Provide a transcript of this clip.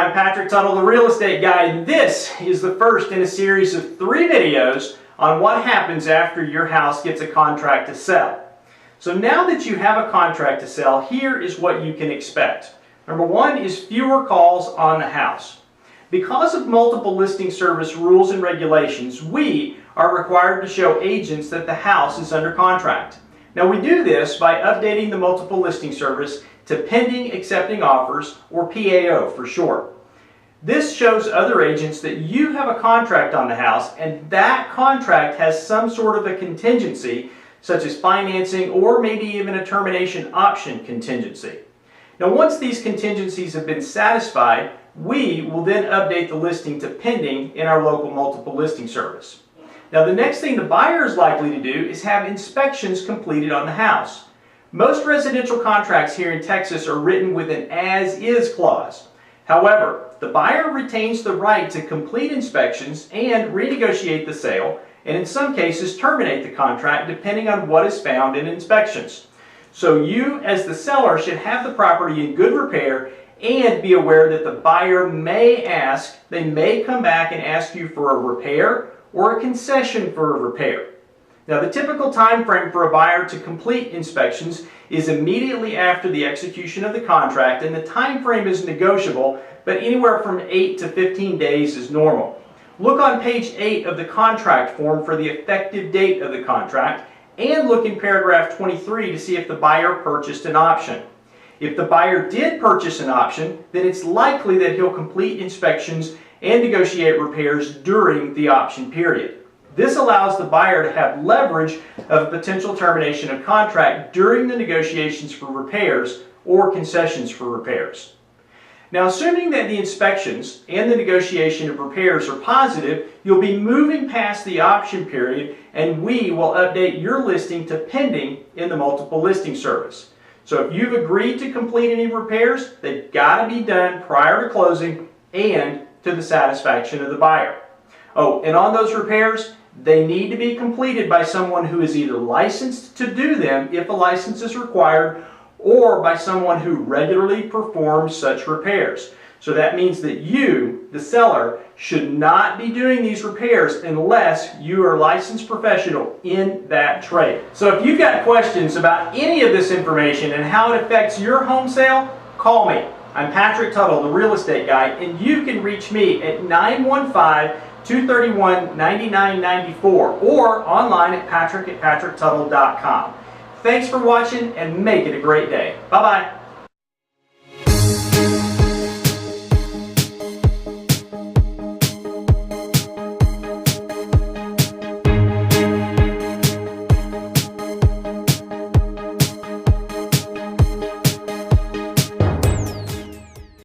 I'm Patrick Tuttle, the real estate guy, and this is the first in a series of 3 videos on what happens after your house gets a contract to sell. So now that you have a contract to sell, here is what you can expect. Number 1 is fewer calls on the house. Because of multiple listing service rules and regulations, we are required to show agents that the house is under contract. Now we do this by updating the multiple listing service to pending accepting offers, or PAO for short. This shows other agents that you have a contract on the house and that contract has some sort of a contingency, such as financing or maybe even a termination option contingency. Now once these contingencies have been satisfied, we will then update the listing to pending in our local multiple listing service. Now the next thing the buyer is likely to do is have inspections completed on the house. Most residential contracts here in Texas are written with an as-is clause. However, the buyer retains the right to complete inspections and renegotiate the sale, and in some cases terminate the contract depending on what is found in inspections. So you, as the seller, should have the property in good repair and be aware that the buyer may ask, they may come back and ask you for a repair or a concession for a repair. Now the typical time frame for a buyer to complete inspections is immediately after the execution of the contract, and the time frame is negotiable, but anywhere from 8 to 15 days is normal. Look on page 8 of the contract form for the effective date of the contract, and look in paragraph 23 to see if the buyer purchased an option. If the buyer did purchase an option, then it's likely that he'll complete inspections and negotiate repairs during the option period. This allows the buyer to have leverage of a potential termination of contract during the negotiations for repairs or concessions for repairs. Now, assuming that the inspections and the negotiation of repairs are positive, you'll be moving past the option period and we will update your listing to pending in the multiple listing service. So if you've agreed to complete any repairs, they've got to be done prior to closing and to the satisfaction of the buyer. Oh, and on those repairs, they need to be completed by someone who is either licensed to do them if a license is required, or by someone who regularly performs such repairs. So that means that you, the seller, should not be doing these repairs unless you are a licensed professional in that trade. So if you've got questions about any of this information and how it affects your home sale, call me. I'm Patrick Tuttle, the real estate guy, and you can reach me at 915-231-9994 or online at patrick@patricktuttle.com. Thanks for watching and make it a great day. Bye-bye.